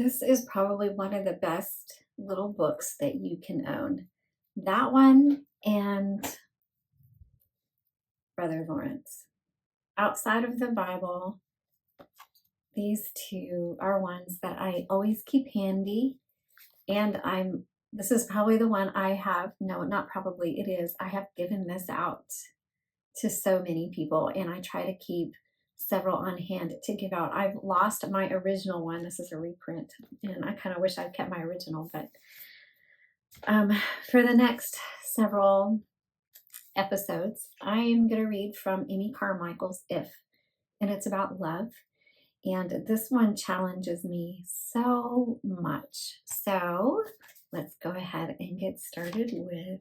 This is probably one of the best little books that you can own. That one and Brother Lawrence. Outside of the Bible, these two are ones that I always keep handy. And this is probably the one I have, no, not probably, it is. I have given this out to so many people, and I try to keep several on hand to give out. I've lost my original one. This is a reprint, and I kind of wish I'd kept my original, but for the next several episodes, I am going to read from Amy Carmichael's If, and it's about love. And this one challenges me so much. So let's go ahead and get started with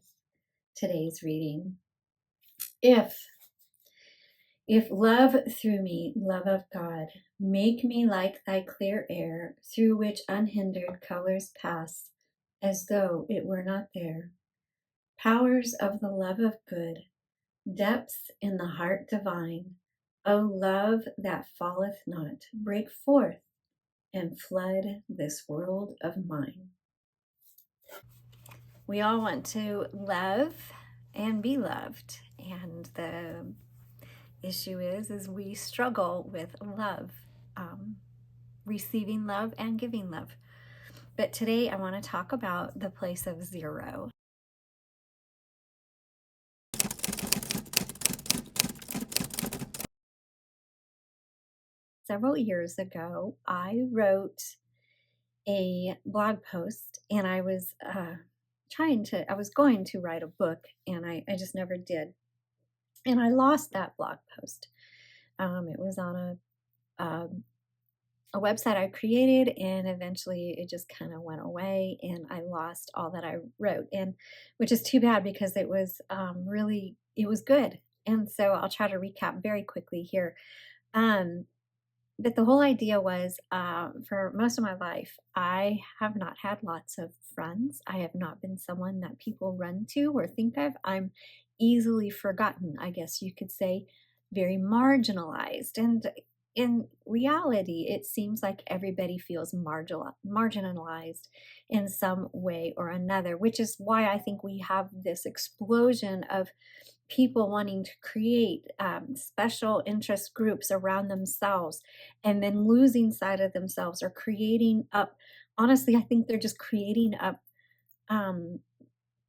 today's reading. If love through me, love of God, make me like thy clear air, through which unhindered colors pass, as though it were not there. Powers of the love of good, depths in the heart divine, O love that falleth not, break forth and flood this world of mine. We all want to love and be loved, and the issue is we struggle with love, receiving love and giving love. But today I want to talk about the place of zero. Several years ago, I wrote a blog post, and I was going to write a book, and I just never did. And I lost that blog post. It was on a website I created, and eventually it just kind of went away, and I lost all that I wrote, and which is too bad because it was it was good. And so I'll try to recap very quickly here. But the whole idea was, for most of my life, I have not had lots of friends. I have not been someone that people run to or think of. I'm easily forgotten, I guess you could say, very marginalized. And in reality, it seems like everybody feels marginalized in some way or another, which is why I think we have this explosion of people wanting to create special interest groups around themselves and then losing sight of themselves, or creating up, honestly, I think they're just creating up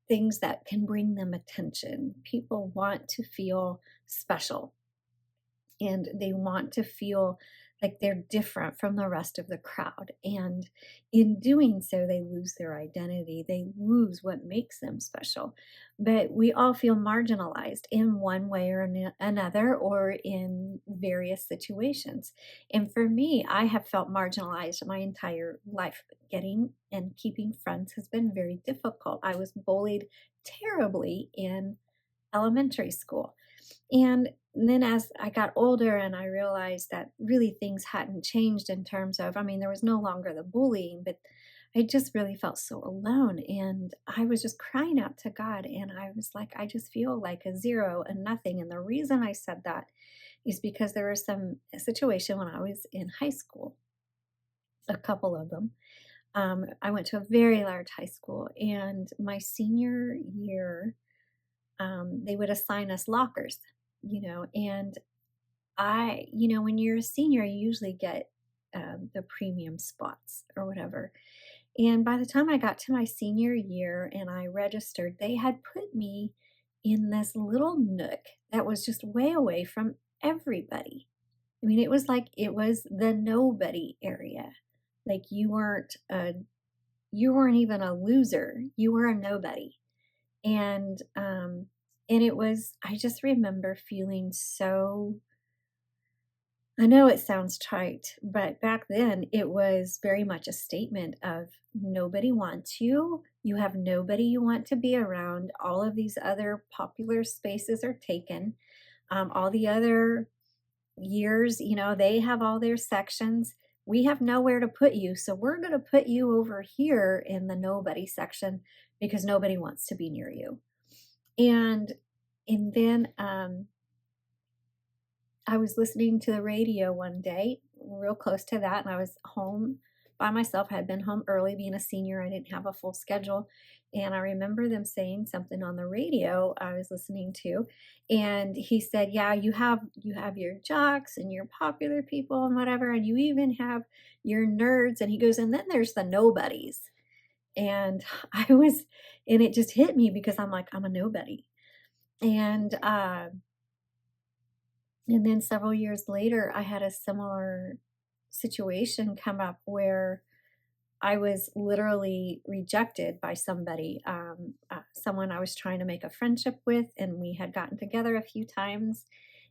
things that can bring them attention. People want to feel special, and they want to feel like they're different from the rest of the crowd. And in doing so, they lose their identity. They lose what makes them special. But we all feel marginalized in one way or another, or in various situations. And for me, I have felt marginalized my entire life. Getting and keeping friends has been very difficult. I was bullied terribly in elementary school. And then as I got older and I realized that really things hadn't changed in terms of, there was no longer the bullying, but I just really felt so alone. And I was just crying out to God. And I was like, I just feel like a zero and nothing. And the reason I said that is because there was a situation when I was in high school, a couple of them. I went to a very large high school, and my senior year, they would assign us lockers, and when you're a senior, you usually get the premium spots or whatever. And by the time I got to my senior year and I registered, they had put me in this little nook that was just way away from everybody. It was like it was the nobody area. Like you weren't even a loser. You were a nobody. And it was, I just remember feeling so, I know it sounds trite, but back then it was very much a statement of nobody wants you. You have nobody you want to be around. All of these other popular spaces are taken. All the other years, they have all their sections. We have nowhere to put you. So we're going to put you over here in the nobody section because nobody wants to be near you. And then I was listening to the radio one day, real close to that, and I was home by myself. I had been home early being a senior. I didn't have a full schedule. And I remember them saying something on the radio I was listening to. And he said, yeah, you have your jocks and your popular people and whatever, and you even have your nerds. And he goes, and then there's the nobodies. And I was, and it just hit me because I'm like, I'm a nobody. And and then several years later, I had a similar situation come up where I was literally rejected by somebody, someone I was trying to make a friendship with, and we had gotten together a few times,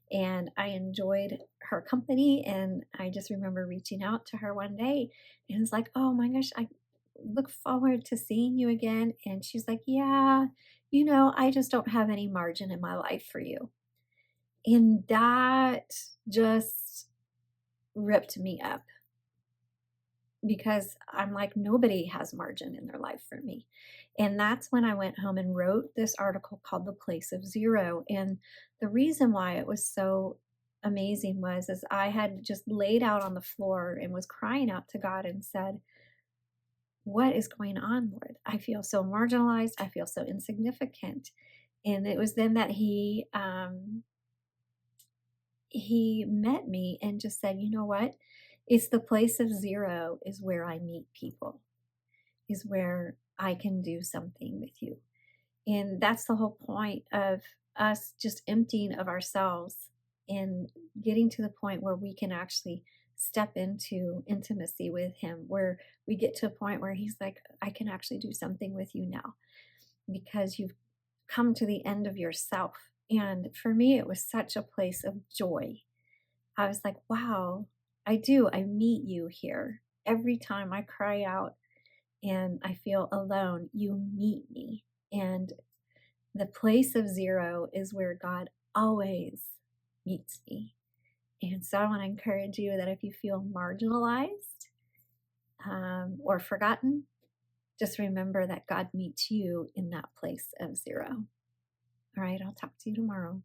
and I enjoyed her company. And I just remember reaching out to her one day, and it's like, oh my gosh, I look forward to seeing you again. And she's like, yeah, I just don't have any margin in my life for you. And that just ripped me up because I'm like, nobody has margin in their life for me. And that's when I went home and wrote this article called The Place of Zero. And the reason why it was so amazing was as I had just laid out on the floor and was crying out to God and said, what is going on, Lord? I feel so marginalized. I feel so insignificant. And it was then that he met me and just said, you know what? It's the place of zero is where I meet people, is where I can do something with you. And that's the whole point of us just emptying of ourselves and getting to the point where we can actually step into intimacy with him, where we get to a point where he's like, I can actually do something with you now because you've come to the end of yourself. And for me, it was such a place of joy. I was like, wow, I do. I meet you here. Every time I cry out and I feel alone, you meet me. And the place of zero is where God always meets me. And so I want to encourage you that if you feel marginalized or forgotten, just remember that God meets you in that place of zero. All right, I'll talk to you tomorrow.